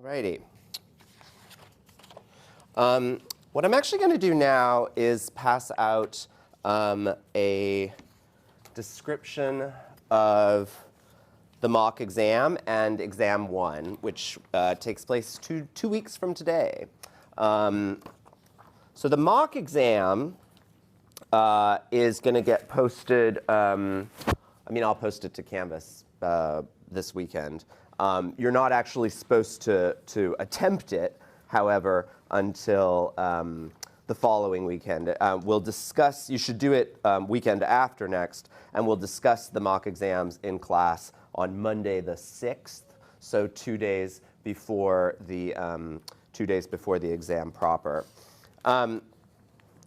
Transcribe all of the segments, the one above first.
Alrighty. What I'm actually going to do now is pass out a description of the mock exam and exam 1, which takes place two weeks from today. So the mock exam is going to get posted. I'll post it to Canvas this weekend. You're not actually supposed to attempt it, however, until the following weekend. We'll discuss, you should do it weekend after next, and we'll discuss the mock exams in class on Monday the 6th, so 2 days before the exam proper.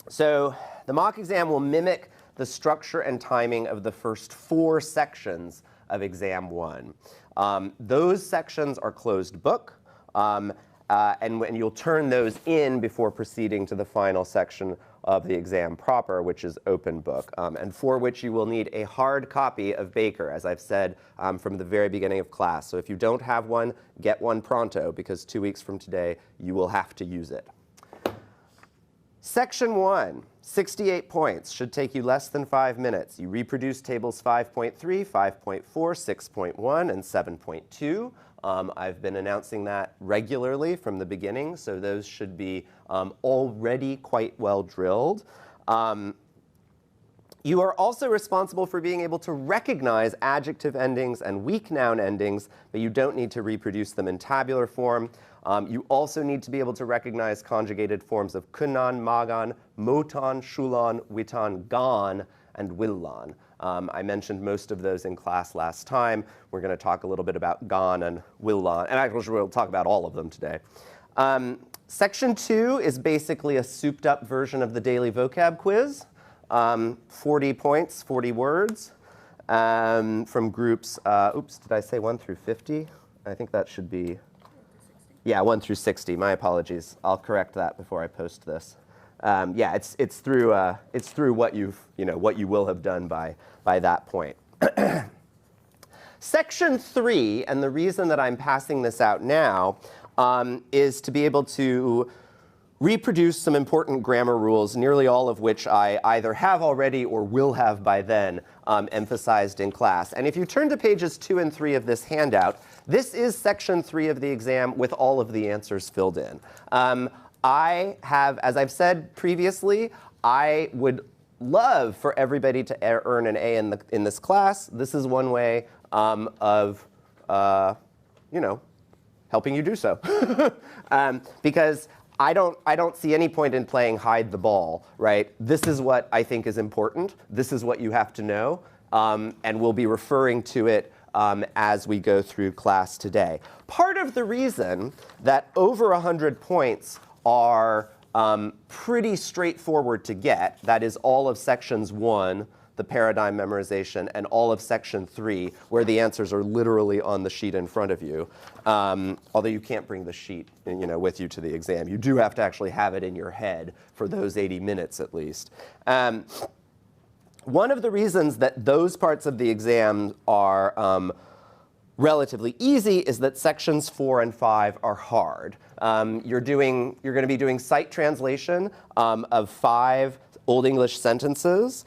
So the mock exam will mimic the structure and timing of the first 4 sections of exam 1. Those sections are closed book, and when you'll turn those in before proceeding to the final section of the exam proper, which is open book, and for which you will need a hard copy of Baker, as I've said from the very beginning of class. So if you don't have one, get one pronto, because 2 weeks from today, you will have to use it. Section 1, 68 points, should take you less than 5 minutes. You reproduce tables 5.3, 5.4, 6.1, and 7.2. I've been announcing that regularly from the beginning, so those should be already quite well drilled. You are also responsible for being able to recognize adjective endings and weak noun endings, but you don't need to reproduce them in tabular form. You also need to be able to recognize conjugated forms of kunnan, magan, motan, shulan, witan, gan, and willan. I mentioned most of those in class last time. We're going to talk a little bit about gan and willan, and actually we'll talk about all of them today. Section 2 is basically a souped-up version of the daily vocab quiz. 40 points, 40 words from groups, oops, did I say 1 through 50? I think that should be, yeah, 1 through 60. My apologies. I'll correct that before I post this. Yeah, it's through what what you will have done by that point. Section 3, and the reason that I'm passing this out now, is to be able to reproduce some important grammar rules, nearly all of which I either have already or will have by then emphasized in class. And if you turn to pages 2 and 3 of this handout, this is section 3 of the exam with all of the answers filled in. I have, as I've said previously, I would love for everybody to earn an A in this class. This is one way of, helping you do so. Because I don't see any point in playing hide the ball, right? This is what I think is important. This is what you have to know. And we'll be referring to it as we go through class today. Part of the reason that over 100 points are pretty straightforward to get, that is all of sections 1, the paradigm memorization, and all of section 3, where the answers are literally on the sheet in front of you. Although you can't bring the sheet with you to the exam. You do have to actually have it in your head for those 80 minutes at least. One of the reasons that those parts of the exam are relatively easy is that sections 4 and 5 are hard. You're going to be doing sight translation of 5 Old English sentences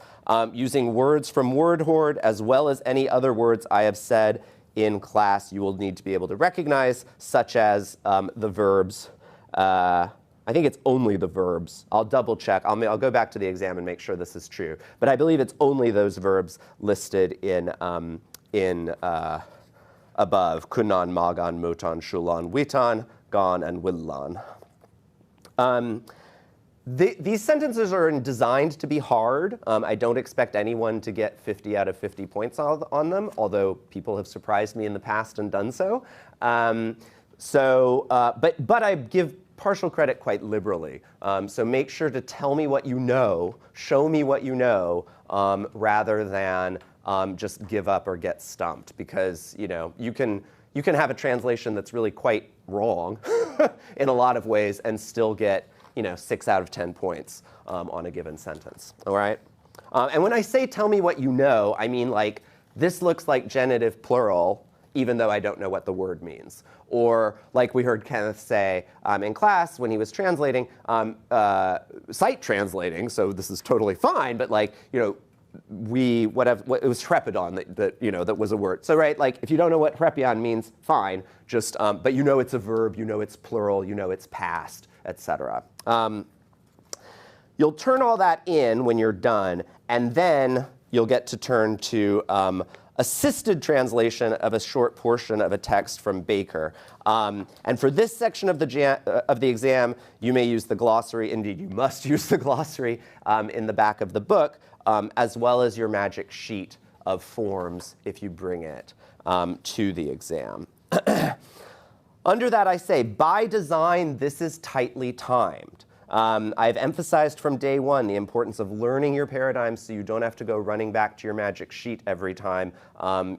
using words from Word Horde, as well as any other words I have said in class you will need to be able to recognize, such as the verbs. I think it's only the verbs. I'll double check. I'll go back to the exam and make sure this is true. But I believe it's only those verbs listed in above: kunnan, magan, motan, shulan, witan, gan, and willan. These sentences are designed to be hard. I don't expect anyone to get 50 out of 50 points on them, although people have surprised me in the past and done so. But I give partial credit quite liberally. So make sure to tell me what you know, show me what you know, rather than just give up or get stumped, because you can have a translation that's really quite wrong in a lot of ways and still get 6 out of 10 points on a given sentence. All right? And when I say tell me what you know, I mean like this looks like genitive plural. even though I don't know what the word means. Or like we heard Kenneth say in class when he was translating, sight translating, so this is totally fine, but like, you know, it was trepidon that was a word. So right, like if you don't know what trepidon means, fine, just, but you know it's a verb, you know it's plural, you know it's past, etc. You'll turn all that in when you're done, and then you'll get to turn to assisted translation of a short portion of a text from Baker. And for this section of the exam, you may use the glossary. Indeed, you must use the glossary in the back of the book, as well as your magic sheet of forms if you bring it to the exam. Under that, I say, by design, this is tightly timed. I've emphasized from day one the importance of learning your paradigms so you don't have to go running back to your magic sheet every time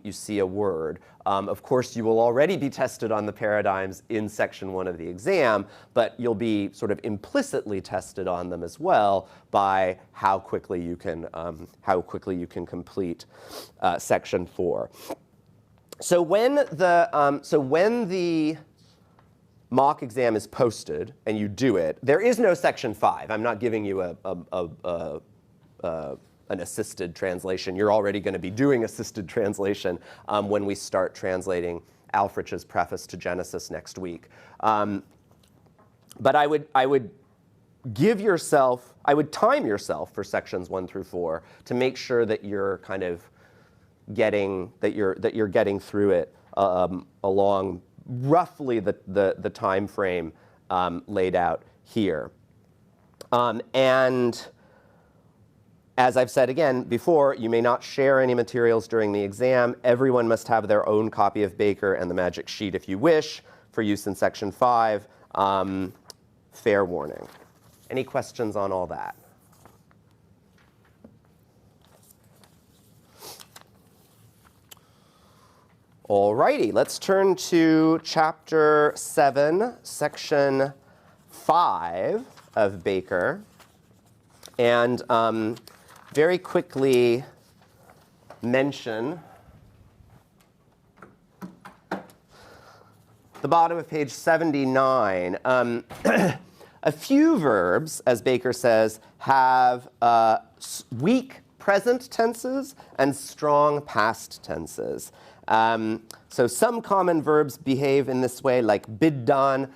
you see a word. Of course, you will already be tested on the paradigms in section 1 of the exam, but you'll be sort of implicitly tested on them as well by how quickly you can complete section 4. So when the mock exam is posted and you do it, there is no section 5. I'm not giving you an assisted translation. You're already going to be doing assisted translation when we start translating Alfrich's preface to Genesis next week. But I would time yourself for sections 1 through 4 to make sure that you're kind of getting through it along roughly the time frame laid out here. And as I've said again before, you may not share any materials during the exam. Everyone must have their own copy of Baker and the magic sheet if you wish for use in section 5. Fair warning. Any questions on all that? Alrighty, let's turn to chapter 7, section 5 of Baker, and very quickly mention the bottom of page 79. A few verbs, as Baker says, have weak present tenses and strong past tenses. So some common verbs behave in this way, like biddan,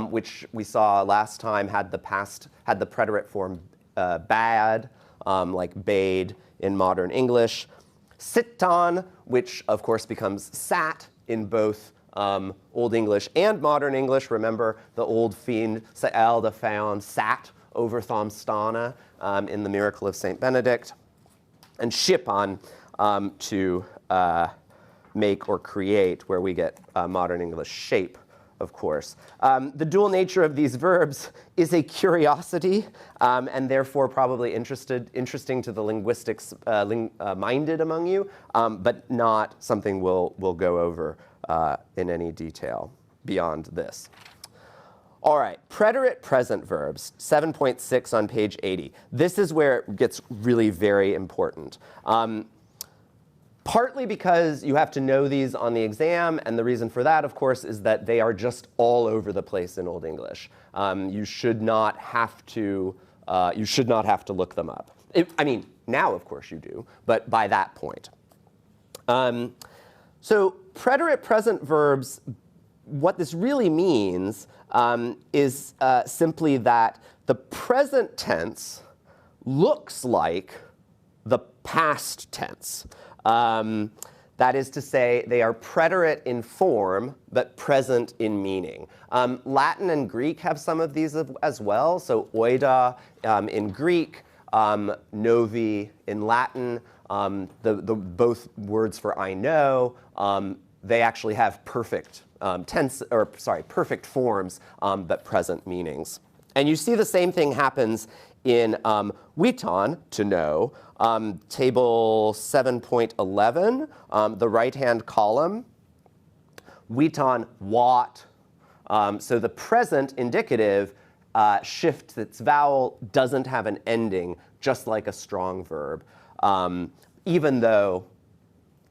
which we saw last time had the preterite form bad, like bade in modern English. Sittan, which of course becomes sat in both Old English and modern English. Remember the old fiend Sael the found sat over Thomstana in the Miracle of St. Benedict. And shippan, to make or create, where we get modern English shape, of course. The dual nature of these verbs is a curiosity, and therefore probably interesting to the linguistics minded among you, but not something we'll go over in any detail beyond this. All right, preterite-present verbs, 7.6 on page 80. This is where it gets really very important. Partly because you have to know these on the exam, and the reason for that, of course, is that they are just all over the place in Old English. You should not have to look them up. I mean, now, of course, you do, but by that point. So preterite-present verbs, what this really means is simply that the present tense looks like the past tense. That is to say, they are preterite in form, but present in meaning. Latin and Greek have some of these as well. So oida in Greek, novi in Latin, both words for I know, they actually have perfect perfect forms, but present meanings. And you see the same thing happens in witan, to know, table 7.11, the right-hand column. Witan, wat. So the present indicative shifts its vowel, doesn't have an ending, just like a strong verb, even though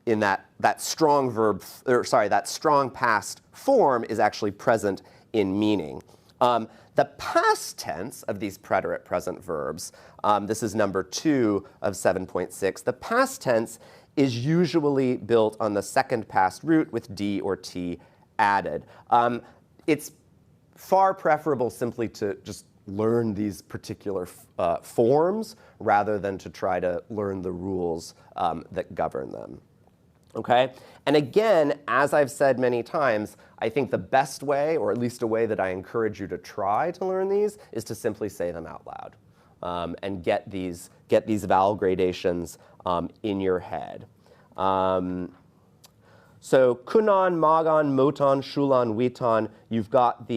in that strong verb, or sorry, that strong past form is actually present in meaning. The past tense of these preterite-present verbs, this is number 2 of 7.6, the past tense is usually built on the second past root with D or T added. It's far preferable simply to just learn these particular forms rather than to try to learn the rules that govern them. Okay? And again, as I've said many times, I think the best way, or at least a way that I encourage you to try to learn these, is to simply say them out loud and get these vowel gradations in your head. So kunan, magan, motan, shulan, witan, you've got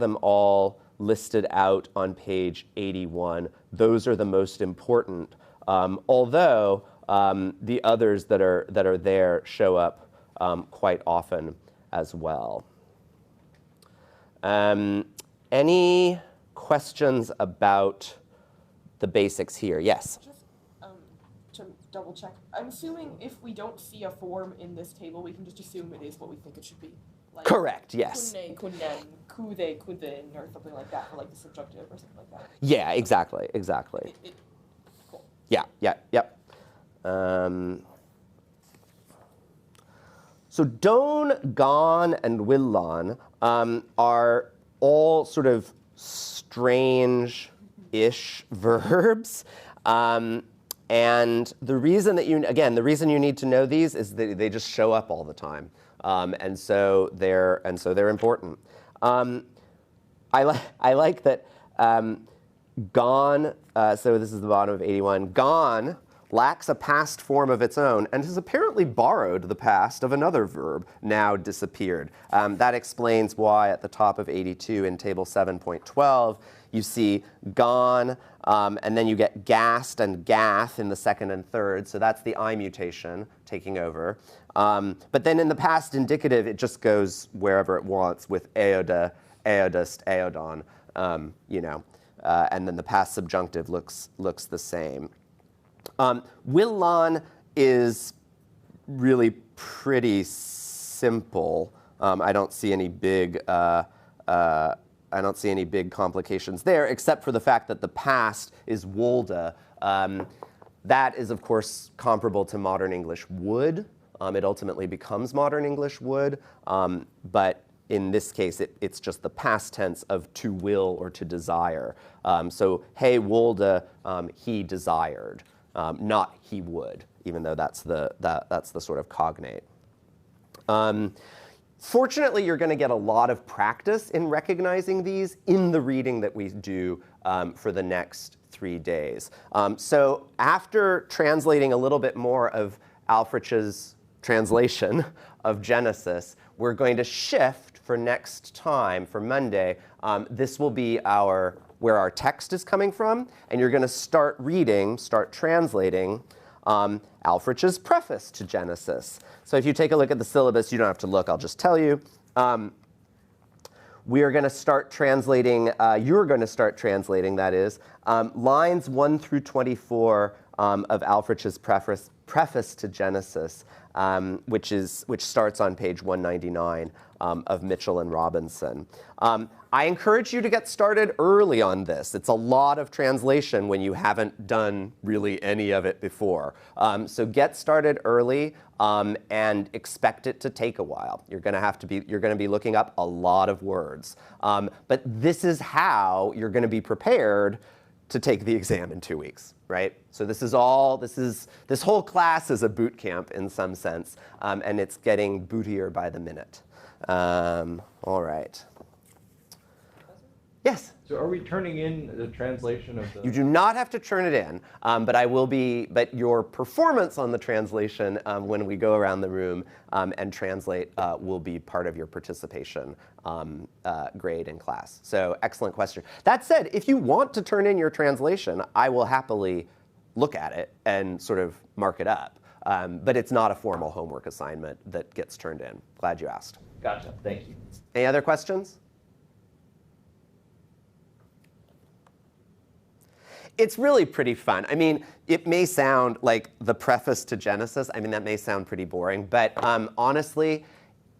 them all listed out on page 81. Those are the most important, although the others that are there show up quite often as well. Any questions about the basics here? Yes? Just to double check, I'm assuming if we don't see a form in this table, we can just assume it is what we think it should be. Like Correct, yes. Kunne, kunnen, kude, kuden, or something like that, or like the subjunctive or something like that. Yeah, exactly. Cool. Yeah, yep. So don, gon, and willan are all sort of strange-ish verbs. And the reason that the reason you need to know these is that they just show up all the time. And so they're important. I like that gone, so this is the bottom of 81, gone lacks a past form of its own and has apparently borrowed the past of another verb, now disappeared. That explains why at the top of 82 in table 7.12 you see gone, and then you get gassed and gath in the second and third, so that's the I mutation taking over. But then in the past indicative, it just goes wherever it wants with eoda, eodist, eodon, and then the past subjunctive looks the same. Willan is really pretty simple. I don't see any big complications there, except for the fact that the past is wolda. That is, of course, comparable to modern English would. It ultimately becomes modern English would, but in this case, it's just the past tense of to will or to desire. So, hey, wolda, he desired, not he would, even though that's the sort of cognate. Fortunately, you're going to get a lot of practice in recognizing these in the reading that we do for the next 3 days. So after translating a little bit more of Alfrich's translation of Genesis, we're going to shift for next time, for Monday. This will be where our text is coming from, and you're going to start translating Alfrich's preface to Genesis. So if you take a look at the syllabus, you don't have to look, I'll just tell you. We are going to start translating, you're going to start translating, that is, lines 1 through 24 of Alfrich's preface to Genesis, which starts on page 199 of Mitchell and Robinson. I encourage you to get started early on this. It's a lot of translation when you haven't done really any of it before. So get started early and expect it to take a while. You're going to be looking up a lot of words. But this is how you're going to be prepared to take the exam in 2 weeks, right? So this whole class is a boot camp in some sense, and it's getting bootier by the minute. All right. Yes? So are we turning in the translation of the... You do not have to turn it in, but your performance on the translation when we go around the room and translate will be part of your participation grade in class. So excellent question. That said, if you want to turn in your translation, I will happily look at it and sort of mark it up. But it's not a formal homework assignment that gets turned in. Glad you asked. Gotcha. Thank you. Any other questions? It's really pretty fun. I mean, it may sound like the preface to Genesis. I mean, that may sound pretty boring, but honestly,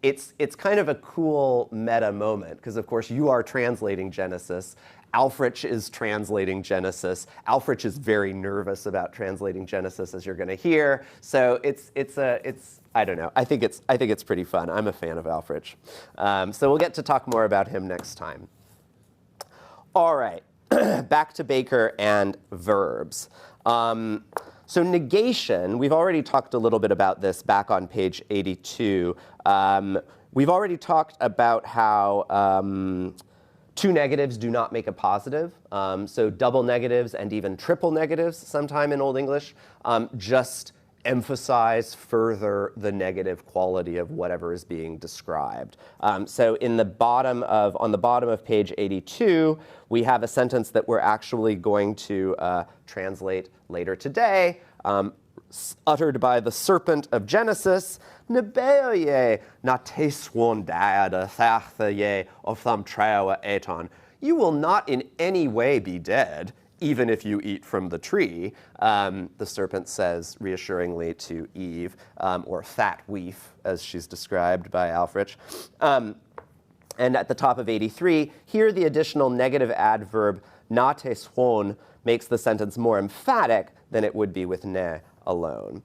it's kind of a cool meta moment because, of course, you are translating Genesis. Alfred is translating Genesis. Alfred is very nervous about translating Genesis, as you're going to hear. So it's I don't know. I think it's pretty fun. I'm a fan of Alfred. So we'll get to talk more about him next time. All right, back to Baker and verbs. So negation, we've already talked a little bit about this back on page 82. We've already talked about how two negatives do not make a positive. So double negatives and even triple negatives sometime in Old English just emphasize further the negative quality of whatever is being described. So on the bottom of page 82, we have a sentence that we're actually going to translate later today, uttered by the serpent of Genesis, Nebeoye, na teswon daada thachtheye of tham treawa eton. You will not in any way be dead, even if you eat from the tree, the serpent says reassuringly to Eve, or fat weef, as she's described by Alfred. And at the top of 83, here the additional negative adverb na teswon makes the sentence more emphatic than it would be with ne alone.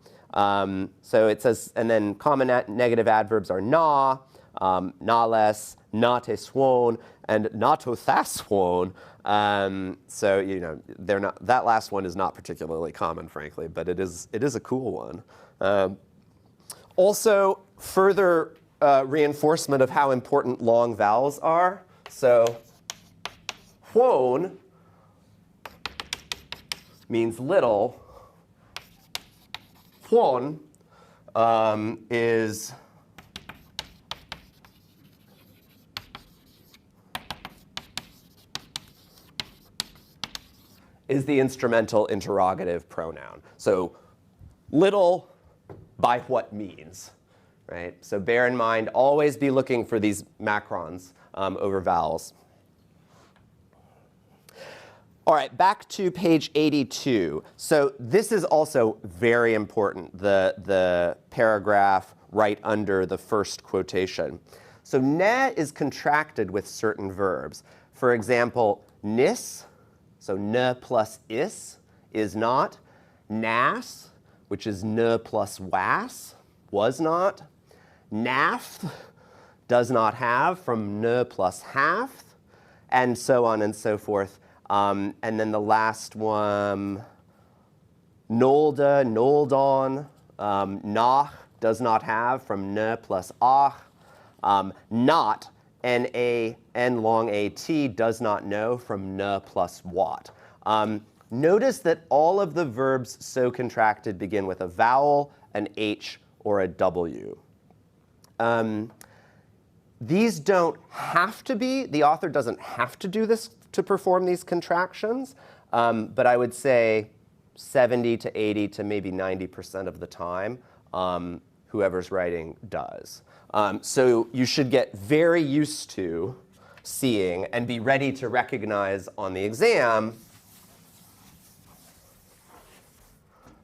So it says, and then common negative adverbs are na, less, na teswon, and na tothaswon. So, you know, they're not, that last one is not particularly common, frankly, but it is a cool one. Also, further reinforcement of how important long vowels are. So, huon means little. Huon is the instrumental interrogative pronoun. So little by what means, right? So bear in mind, always be looking for these macrons over vowels. All right, back to page 82. So this is also very important, the paragraph right under the first quotation. So ne is contracted with certain verbs. For example, nis, so ne plus is not. Nas, which is ne plus was not. Nath, does not have, from ne plus hath, and so on and so forth. And then the last one, nolde, noldon, nach, does not have, from ne plus ach. Not, N-A, N long A-T, does not know, from ne plus what. Notice that all of the verbs so contracted begin with a vowel, an H, or a W. These don't have to be, the author doesn't have to do this to perform these contractions, but I would say 70 to 80 to maybe 90% of the time, whoever's writing does. So you should get very used to seeing and be ready to recognize on the exam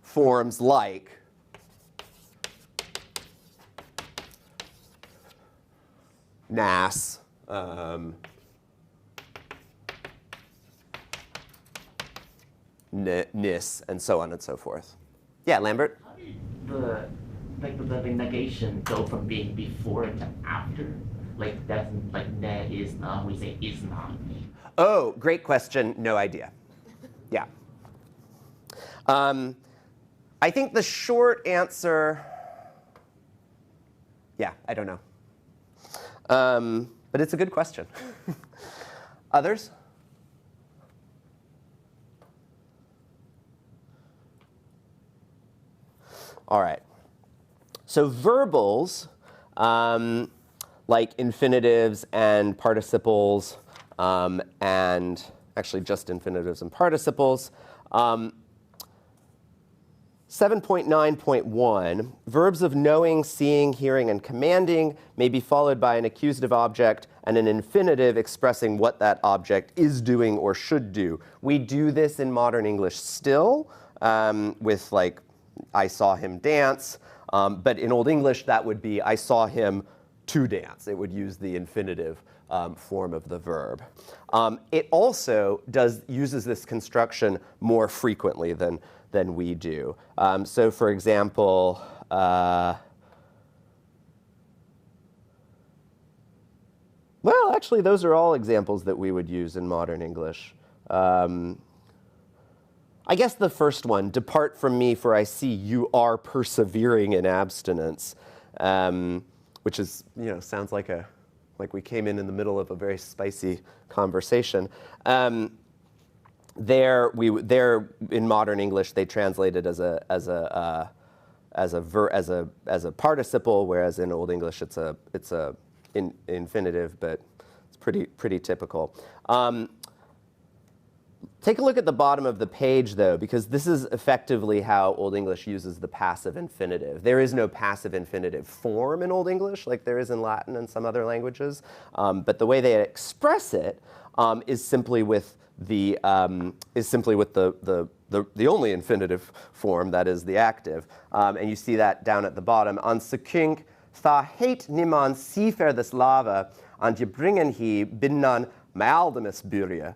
forms like nas, nis, and so on and so forth. Yeah, Lambert? How do the negation go from being before to after? Like that's like ne is not, we say is not. Oh, great question. No idea. Yeah. I think the short answer, yeah, I don't know. But it's a good question. Others? All right. So verbals, like infinitives and participles, and actually just infinitives and participles, 7.9.1, verbs of knowing, seeing, hearing, and commanding may be followed by an accusative object and an infinitive expressing what that object is doing or should do. We do this in modern English still with like, I saw him dance, but in Old English that would be, I saw him to dance. It would use the infinitive form of the verb. It also uses this construction more frequently than we do. So for example, well, actually, those are all examples that we would use in modern English. I guess the first one, depart from me, for I see you are persevering in abstinence, which is, sounds like we came in the middle of a very spicy conversation. There in modern English they translate it as a participle, whereas in Old English it's a infinitive, but it's pretty typical. Take a look at the bottom of the page, though, because this is effectively how Old English uses the passive infinitive. There is no passive infinitive form in Old English like there is in Latin and some other languages, but the way they express it is simply with the only infinitive form, that is the active, and you see that down at the bottom. An sekünk tha heit niemand sifer des lava and je bringen he binnan Malmesbury,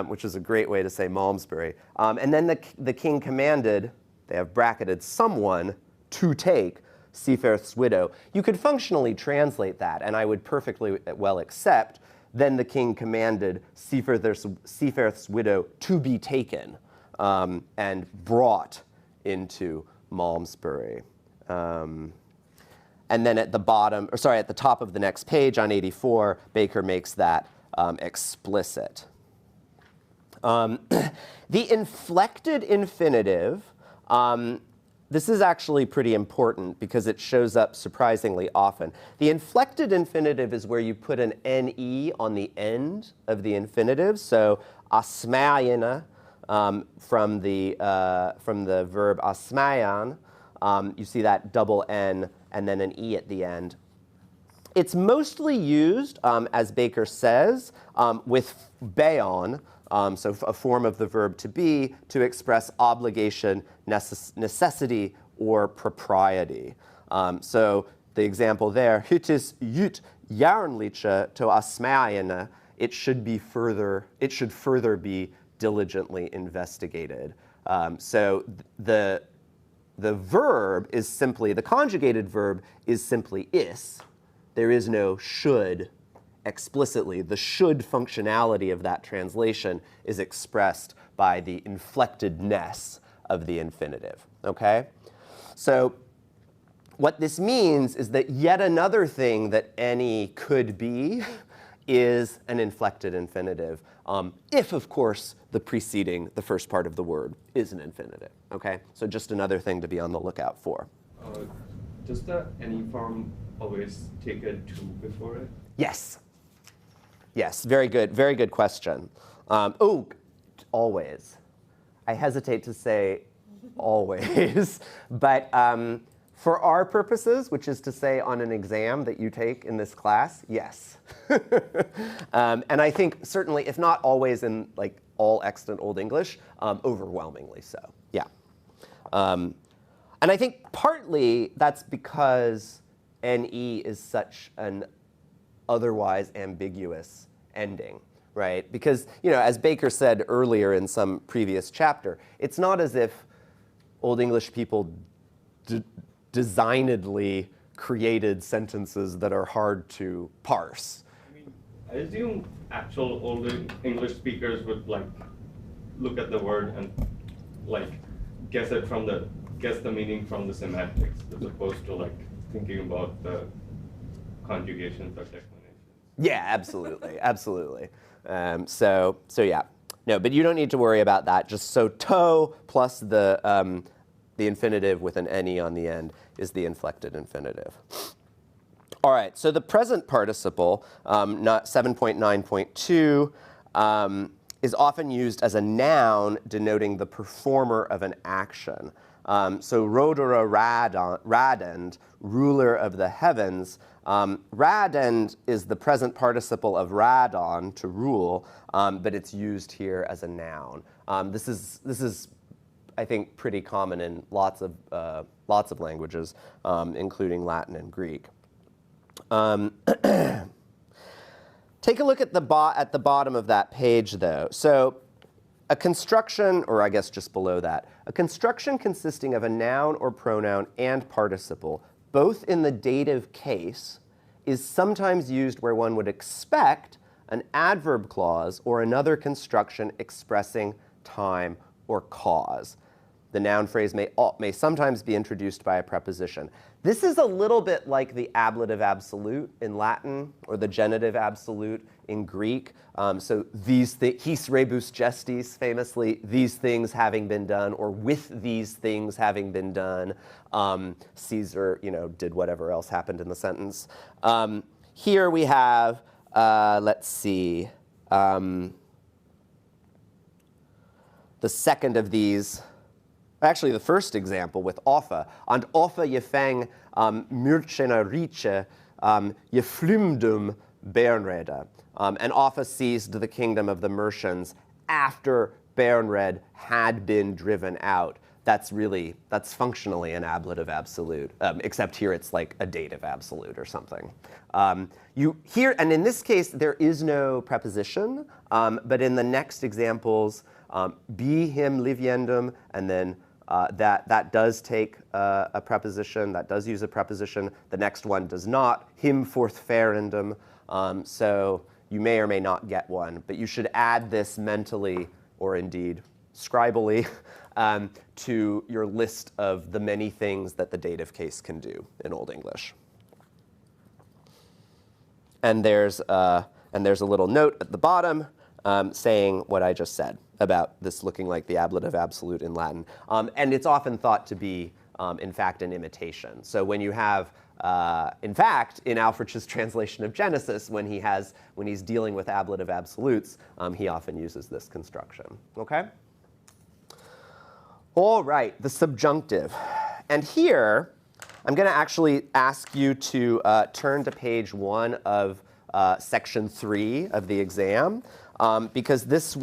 which is a great way to say Malmesbury. And then the king commanded, they have bracketed, someone to take Seafarth's widow. You could functionally translate that, and I would perfectly well accept, then the king commanded Seafarth's widow to be taken and brought into Malmesbury. And then at the top of the next page on 84, Baker makes that explicit. The inflected infinitive, this is actually pretty important because it shows up surprisingly often. The inflected infinitive is where you put an ne on the end of the infinitive. So asmayana from the verb asmayan, you see that double n and then an e at the end. It's mostly used, as Baker says, with beon, so a form of the verb to be, to express obligation, necessity, or propriety. So the example there, het is ut jarnliche to asmayene, it should further be diligently investigated. So the verb is simply, the conjugated verb is simply is. There is no should explicitly. The should functionality of that translation is expressed by the inflectedness of the infinitive, okay? So what this means is that yet another thing that any could be is an inflected infinitive, if, of course, the first part of the word is an infinitive, okay? So just another thing to be on the lookout for. Does the any form always take a to before it? Yes. Yes, very good question. Always. I hesitate to say always, but for our purposes, which is to say on an exam that you take in this class, yes. And I think certainly, if not always in like all extant Old English, overwhelmingly so, yeah. And I think partly that's because NE is such an otherwise ambiguous ending, right? Because, as Baker said earlier in some previous chapter, it's not as if Old English people designedly created sentences that are hard to parse. I assume actual Old English speakers would look at the word and guess the meaning from the semantics, as opposed to thinking about the conjugations or declinations. Yeah, absolutely, absolutely. So yeah, no, but you don't need to worry about that. Just so to plus the infinitive with an ne on the end is the inflected infinitive. All right, so the present participle, 7.9.2, is often used as a noun denoting the performer of an action. So Rodera radend, ruler of the heavens. Radend is the present participle of radon, to rule, but it's used here as a noun. This is, I think, pretty common in lots of languages, including Latin and Greek. Take a look at the bottom of that page, though. So a construction, or I guess just below that, a construction consisting of a noun or pronoun and participle, both in the dative case, is sometimes used where one would expect an adverb clause or another construction expressing time or cause. The noun phrase may sometimes be introduced by a preposition. This is a little bit like the ablative absolute in Latin or the genitive absolute in Greek. So these his rebus gestis, famously, these things having been done, or with these things having been done. Caesar, did whatever else happened in the sentence. Here we have, let's see, the second of these. Actually, the first example with Offa. And Offa je fäng Mürchena Riche je flümdum Bernreda. And Offa seized the kingdom of the Mercians after Bernred had been driven out. That's functionally an ablative absolute, except here it's like a dative absolute or something. And in this case, there is no preposition, but in the next examples, be him liviendum, and then that does take a preposition, that does use a preposition. The next one does not, him forthfarendum. So you may or may not get one, but you should add this mentally, or indeed scribally, to your list of the many things that the dative case can do in Old English. And there's a little note at the bottom saying what I just said about this looking like the ablative absolute in Latin. And it's often thought to be, in fact, an imitation. So when you have, in fact, in Alfrich's translation of Genesis, when he's dealing with ablative absolutes, he often uses this construction. Okay? All right, the subjunctive. And here, I'm going to actually ask you to turn to page 1 of section 3 of the exam, because this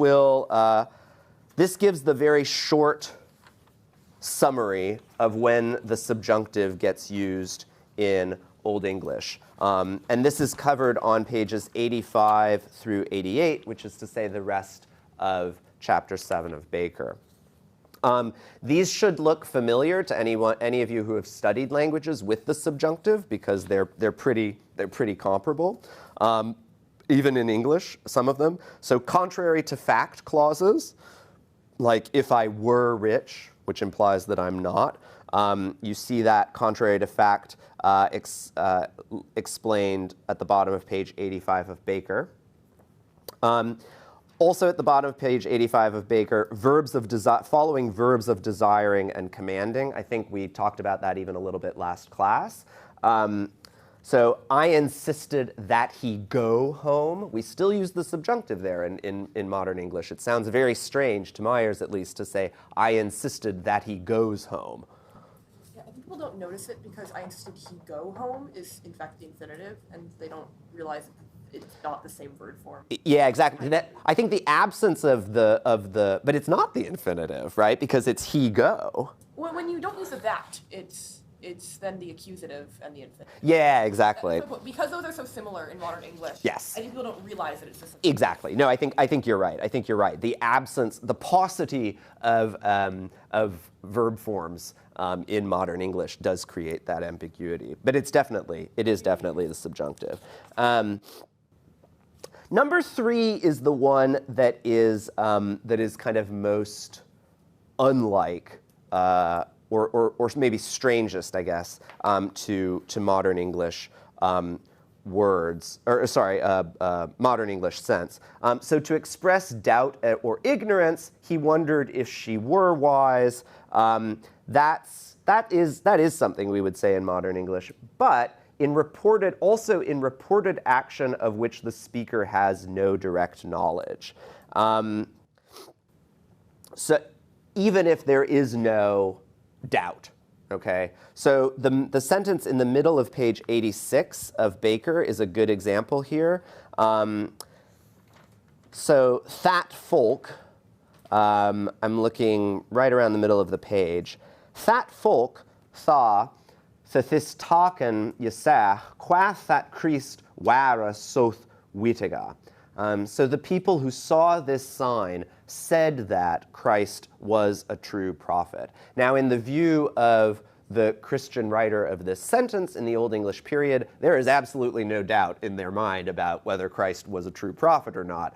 gives the very short summary of when the subjunctive gets used in Old English. And this is covered on pages 85 through 88, which is to say the rest of chapter 7 of Baker. These should look familiar to any of you who have studied languages with the subjunctive, because they're pretty comparable, even in English, some of them. So contrary to fact clauses, like if I were rich, which implies that I'm not, you see that contrary to fact explained at the bottom of page 85 of Baker. Also at the bottom of page 85 of Baker, following verbs of desiring and commanding. I think we talked about that even a little bit last class. So I insisted that he go home. We still use the subjunctive there in modern English. It sounds very strange, to my ears at least, to say, I insisted that he goes home. Yeah, I think people don't notice it because I insisted he go home is in fact the infinitive, and they don't realize it's not the same verb form. Yeah, exactly. I think the absence of the, but it's not the infinitive, right? Because it's he go. Well, when you don't use the that, it's then the accusative and the infinitive. Yeah, exactly. So, because those are so similar in modern English. Yes. I think people don't realize that it's the same. Exactly. No, I think you're right. I think you're right. The absence, the paucity of verb forms in modern English does create that ambiguity. But it is definitely the subjunctive. Number 3 is the one that is kind of most unlike, or maybe strangest, I guess, to modern English words, or sorry, modern English sense. So to express doubt or ignorance, he wondered if she were wise. That is something we would say in modern English, but in reported action of which the speaker has no direct knowledge. So even if there is no doubt. Okay, so the sentence in the middle of page 86 of Baker is a good example here. So that folk, I'm looking right around the middle of the page. That folk tha this taken yesach quath that Christ wara soth witiga. So the people who saw this sign said that Christ was a true prophet. Now, in the view of the Christian writer of this sentence in the Old English period, there is absolutely no doubt in their mind about whether Christ was a true prophet or not.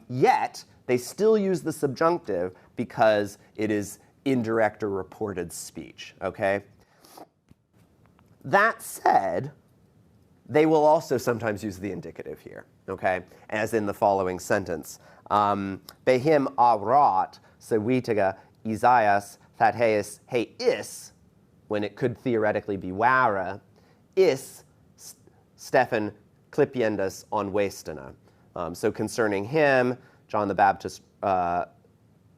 Yet, they still use the subjunctive because it is indirect or reported speech, okay? That said, they will also sometimes use the indicative here, okay? As in the following sentence. Behim avrat sewitiga Isaias thatheis he is, when it could theoretically be wara, is Stephen clipiendas on wastena. So concerning him, John the Baptist,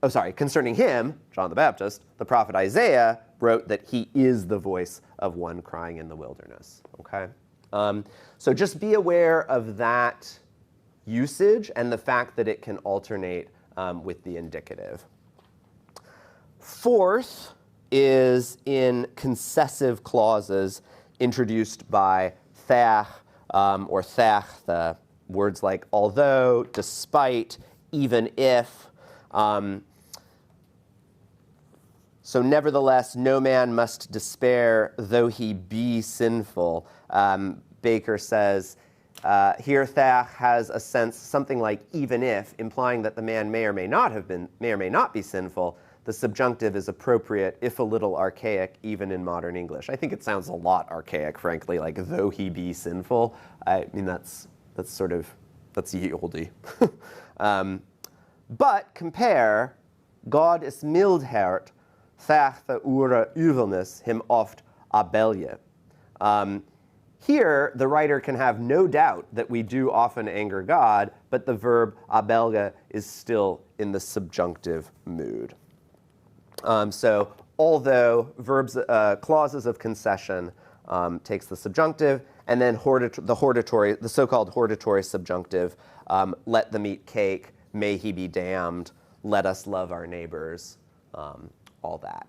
concerning him, John the Baptist, the prophet Isaiah wrote that he is the voice of one crying in the wilderness, okay? So just be aware of that usage and the fact that it can alternate with the indicative. Fourth is in concessive clauses introduced by thach or thach, the words like although, despite, even if. So nevertheless, no man must despair, though he be sinful. Baker says, here thach has a sense, something like even if, implying that the man may or may not be sinful. The subjunctive is appropriate, if a little archaic, even in modern English. I think it sounds a lot archaic, frankly, like though he be sinful. I mean, that's ye olde. But compare, God is mildhert, thach the ura uvelness him oft abelje. Here, the writer can have no doubt that we do often anger God, but the verb abelge is still in the subjunctive mood. So although verbs, clauses of concession takes the subjunctive, and then the so-called hortatory subjunctive, let them eat cake, may he be damned, let us love our neighbors, all that.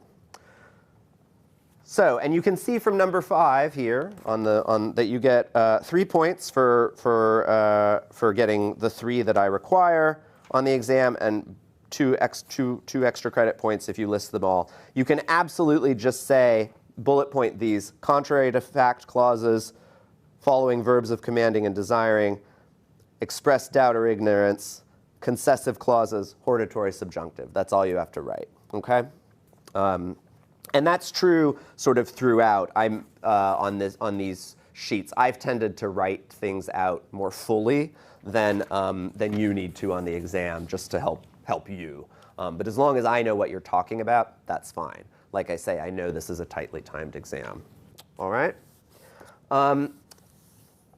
So, and you can see from number 5 here that you get 3 points for getting the 3 that I require on the exam, and two extra credit points if you list them all. You can absolutely just say, bullet point these, contrary to fact clauses, following verbs of commanding and desiring, express doubt or ignorance, concessive clauses, hortatory subjunctive. That's all you have to write, okay? And that's true sort of throughout. I'm on these sheets. I've tended to write things out more fully than you need to on the exam, just to help you. But as long as I know what you're talking about, that's fine. Like I say, I know this is a tightly timed exam. All right?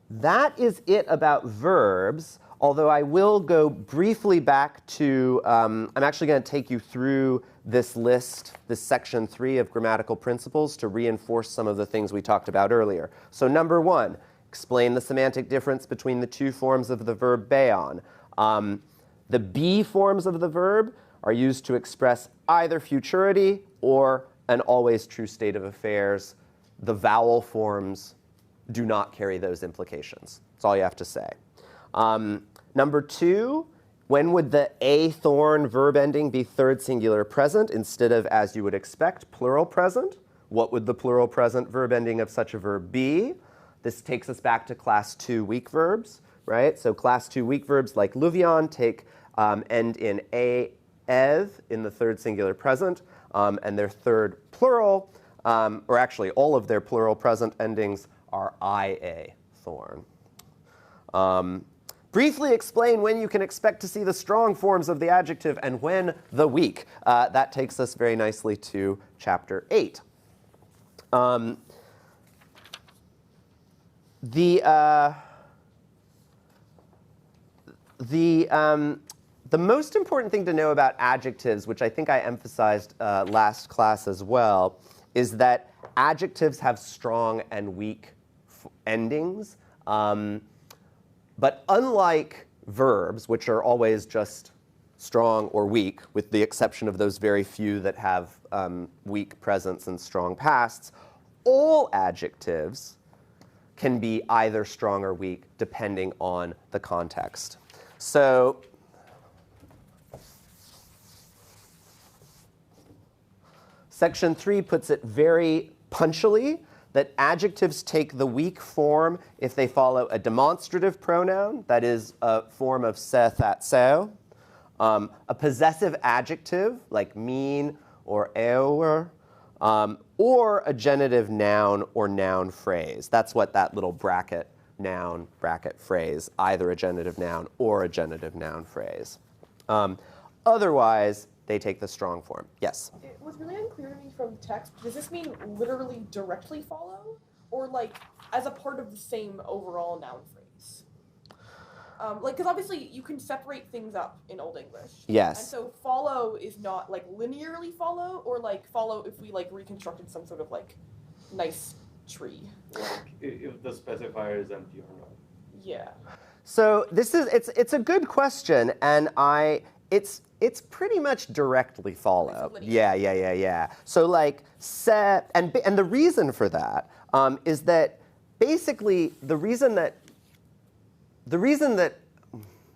That is it about verbs, although I will go briefly back to, I'm actually going to take you through this list, this section 3 of grammatical principles, to reinforce some of the things we talked about earlier. So number 1, explain the semantic difference between the 2 forms of the verb beon. The be forms of the verb are used to express either futurity or an always true state of affairs. The vowel forms do not carry those implications. That's all you have to say. Number 2, when would the a thorn verb ending be third singular present instead of, as you would expect, plural present? What would the plural present verb ending of such a verb be? This takes us back to class 2 weak verbs, right? So class 2 weak verbs like luvion end in a, ev in the third singular present, and their third plural, or actually all of their plural present endings are ia, thorn. Briefly explain when you can expect to see the strong forms of the adjective and when the weak. That takes us very nicely to chapter 8. The the most important thing to know about adjectives, which I think I emphasized last class as well, is that adjectives have strong and weak endings. But unlike verbs, which are always just strong or weak, with the exception of those very few that have weak presents and strong pasts, all adjectives can be either strong or weak depending on the context. So Section 3 puts it very punchily that adjectives take the weak form if they follow a demonstrative pronoun, that is a form of se, that, so, a possessive adjective like mean or eower, or a genitive noun or noun phrase. That's what that little bracket, noun, bracket, phrase, either a genitive noun or a genitive noun phrase. Otherwise, they take the strong form. Yes? It was really unclear to me from the text. Does this mean literally directly follow? Or like as a part of the same overall noun phrase? Like, because obviously you can separate things up in Old English. Yes. And so follow is not like linearly follow, or like follow if we like reconstructed some sort of like nice tree. Like if the specifier is empty or not. Yeah. So this is, it's a good question, and it's pretty much directly follow. Yeah. So like se, and the reason for that is that basically the reason that,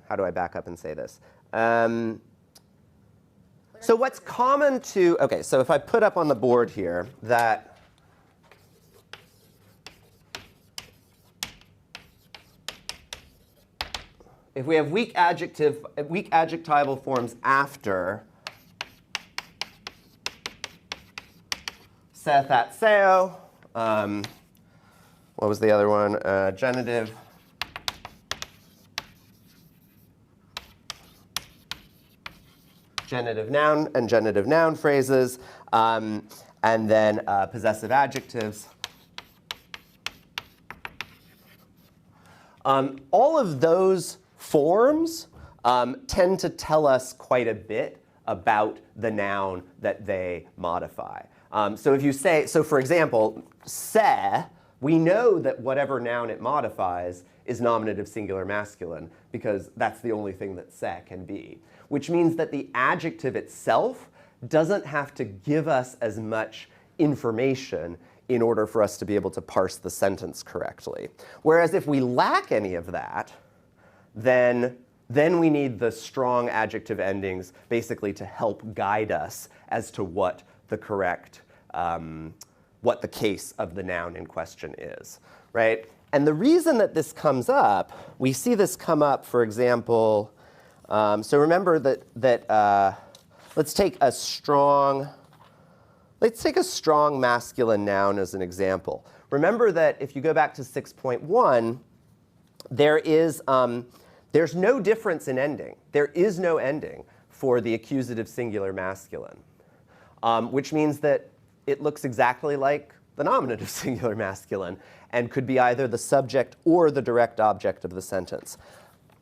how do I back up and say this? So what's common to, okay, so if I put up on the board here that if we have weak adjectival forms after se, that, seo, what was the other one? Genitive. Genitive noun and genitive noun phrases, and then possessive adjectives. All of those forms tend to tell us quite a bit about the noun that they modify. So if you say, so for example, se, we know that whatever noun it modifies is nominative singular masculine, because that's the only thing that se can be. Which means that the adjective itself doesn't have to give us as much information in order for us to be able to parse the sentence correctly. Whereas if we lack any of that, then we need the strong adjective endings basically to help guide us as to what the correct, what the case of the noun in question is, right? And the reason that this comes up, we see this come up, for example, so remember that let's take a strong masculine noun as an example. Remember that if you go back to 6.1, there's no difference in ending. There is no ending for the accusative singular masculine, which means that it looks exactly like the nominative singular masculine and could be either the subject or the direct object of the sentence.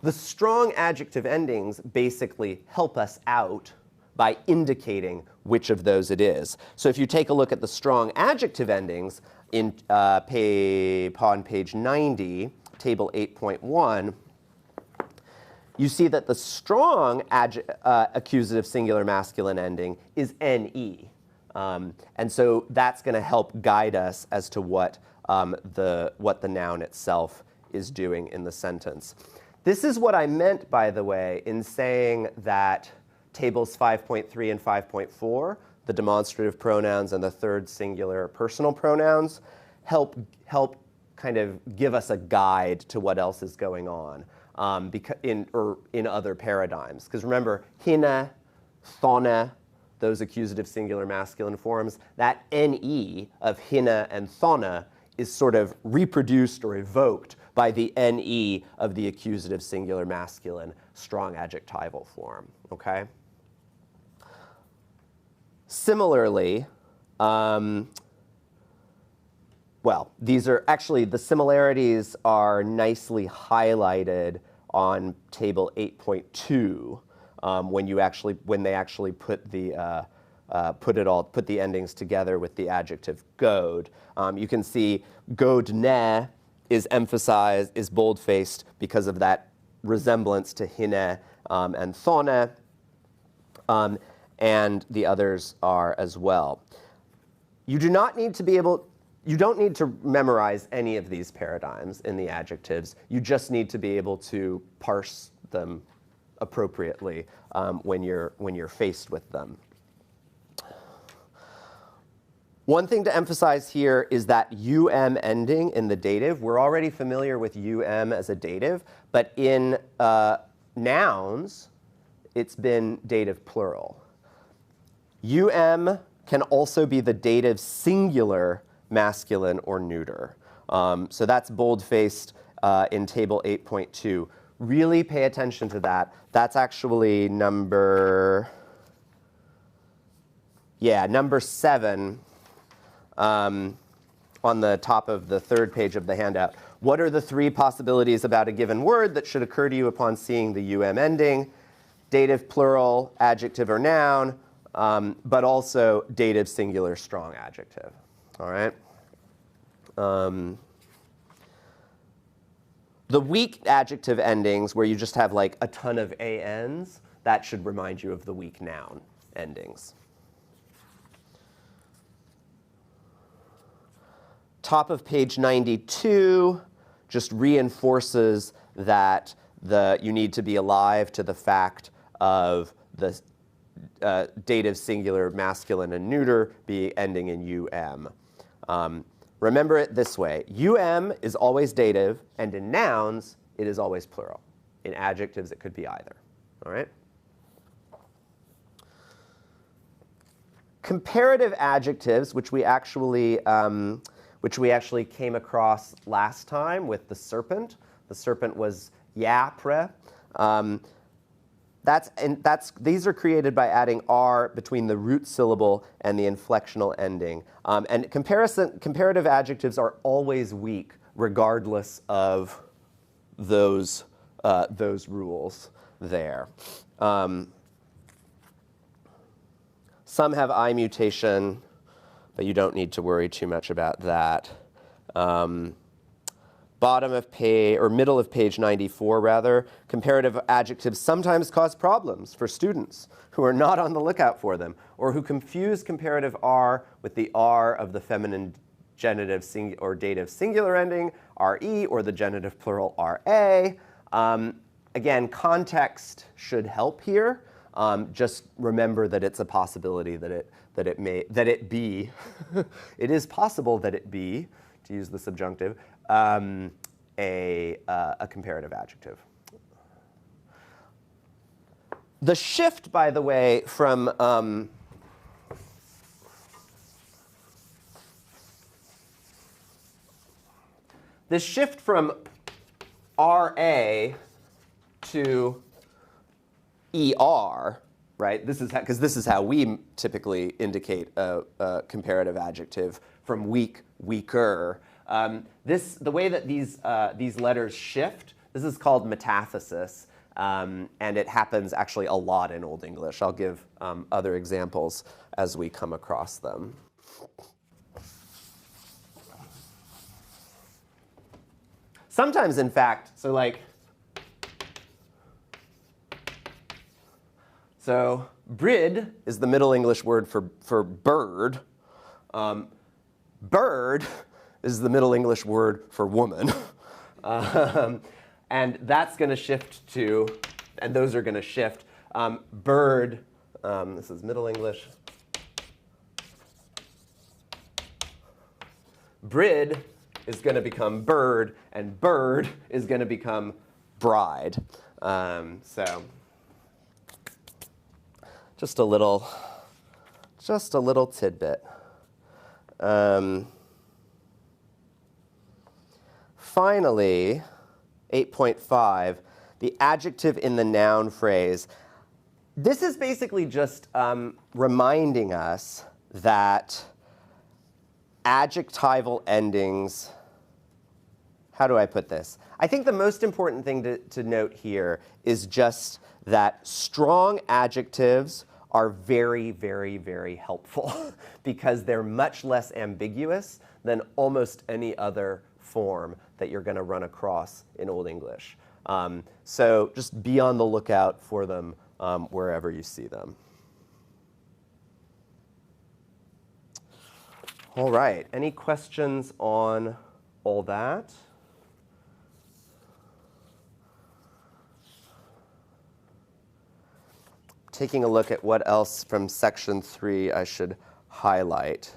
The strong adjective endings basically help us out by indicating which of those it is. So if you take a look at the strong adjective endings on page 90, table 8.1, you see that the strong accusative singular masculine ending is ne. And so that's going to help guide us as to what the noun itself is doing in the sentence. This is what I meant, by the way, in saying that tables 5.3 and 5.4, the demonstrative pronouns and the third singular personal pronouns, help kind of give us a guide to what else is going on in other paradigms. Because remember, hina, thona, those accusative singular masculine forms, that ne of hina and thona is sort of reproduced or evoked by the ne of the accusative singular masculine strong adjectival form, okay? Similarly, well, these are actually, the similarities are nicely highlighted on table 8.2. when they actually put the endings together with the adjective good. You can see godne is emphasized, is bold-faced because of that resemblance to hine and thone, and the others are as well. You don't need to memorize any of these paradigms in the adjectives. You just need to be able to parse them appropriately when you're faced with them. One thing to emphasize here is that um ending in the dative. We're already familiar with as a dative, but in nouns, it's been dative plural. Can also be the dative singular, masculine, or neuter. So that's bold-faced in table 8.2. Really pay attention to that. That's actually number 7 on the top of the third page of the handout. What are the 3 possibilities about a given word that should occur to you upon seeing the ending? Dative plural, adjective or noun, but also dative singular strong adjective. All right? The weak adjective endings, where you just have like a ton of ANs, that should remind you of the weak noun endings. Top of page 92 just reinforces that you need to be alive to the fact of the dative singular masculine and neuter be ending in remember it this way. Is always dative, and in nouns, it is always plural. In adjectives, it could be either. All right? Comparative adjectives, which we actually came across last time with the serpent. The serpent was yapre. These are created by adding R between the root syllable and the inflectional ending. And comparative adjectives are always weak, regardless of those rules there. Some have I mutation, but you don't need to worry too much about that. Bottom of page, or middle of page 94 rather, comparative adjectives sometimes cause problems for students who are not on the lookout for them, or who confuse comparative R with the R of the feminine genitive or dative singular ending, RE, or the genitive plural RA. Again, context should help here. Just remember that it's a possibility that it be, it is possible that it be, to use the subjunctive, a comparative adjective. The shift, by the way, from RA to ER, right? Because this is how we typically indicate a comparative adjective, from weak, weaker. The way that these letters shift, this is called metathesis, and it happens actually a lot in Old English. I'll give other examples as we come across them. Sometimes, in fact, so brid is the Middle English word for bird. Bird is the Middle English word for woman. And that's going to shift to, and those are going to shift. Bird, this is Middle English. Brid is going to become bird, and bird is going to become bride. So just a little tidbit. Finally, 8.5, the adjective in the noun phrase. This is basically just reminding us that adjectival endings, how do I put this? I think the most important thing to note here is just that strong adjectives are very, very, very helpful because they're much less ambiguous than almost any other form that you're going to run across in Old English. So just be on the lookout for them wherever you see them. All right, any questions on all that? Taking a look at what else from section 3 I should highlight.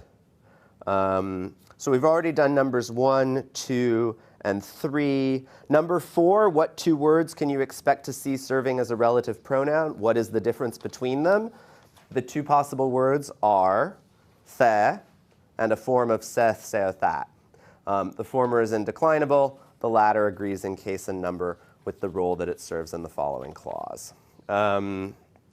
So we've already done numbers 1, 2, and 3. Number 4, what 2 words can you expect to see serving as a relative pronoun? What is the difference between them? The 2 possible words are the and a form of seth, seo, that. The former is indeclinable. The latter agrees in case and number with the role that it serves in the following clause.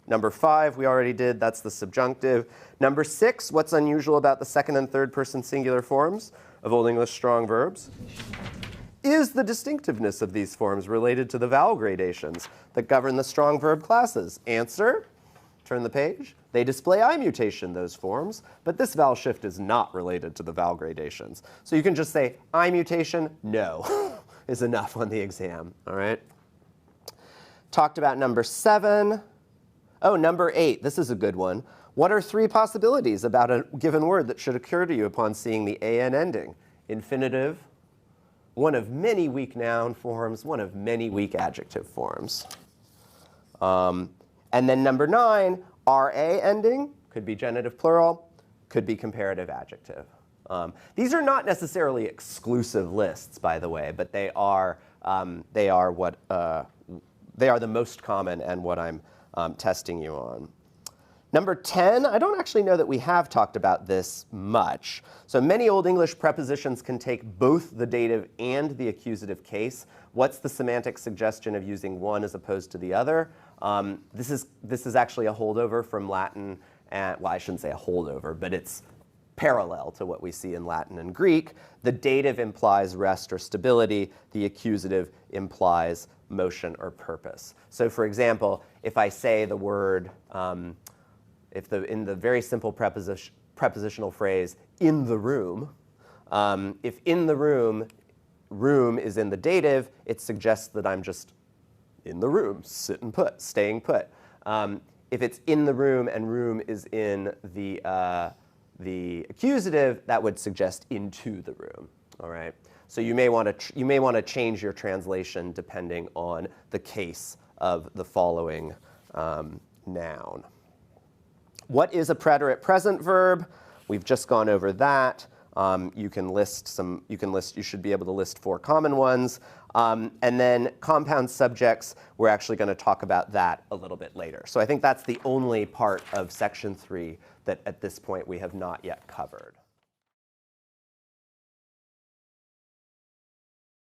Number 5, we already did. That's the subjunctive. Number 6, what's unusual about the second and third person singular forms of Old English strong verbs? Is the distinctiveness of these forms related to the vowel gradations that govern the strong verb classes? Answer, turn the page. They display I mutation, those forms, but this vowel shift is not related to the vowel gradations. So you can just say I mutation, no, is enough on the exam, all right? Talked about number 7. Oh, number 8, this is a good one. What are 3 possibilities about a given word that should occur to you upon seeing the an ending? Infinitive, one of many weak noun forms, one of many weak adjective forms. And then number 9, ra ending, could be genitive plural, could be comparative adjective. These are not necessarily exclusive lists, by the way, but they are the most common and what I'm testing you on. Number 10, I don't actually know that we have talked about this much. So many Old English prepositions can take both the dative and the accusative case. What's the semantic suggestion of using one as opposed to the other? This is actually a holdover from Latin, and, well, I shouldn't say a holdover, but it's parallel to what we see in Latin and Greek. The dative implies rest or stability. The accusative implies motion or purpose. So for example, if I say the word, in the very simple prepositional phrase, in the room, if in the room, room is in the dative, it suggests that I'm just in the room, sitting put, staying put. If it's in the room and room is in the accusative, that would suggest into the room, all right? So you may want to change your translation depending on the case of the following noun. What is a preterite-present verb? We've just gone over that. You should be able to list 4 common ones. And then compound subjects, we're actually going to talk about that a little bit later. So I think that's the only part of section 3 that at this point we have not yet covered.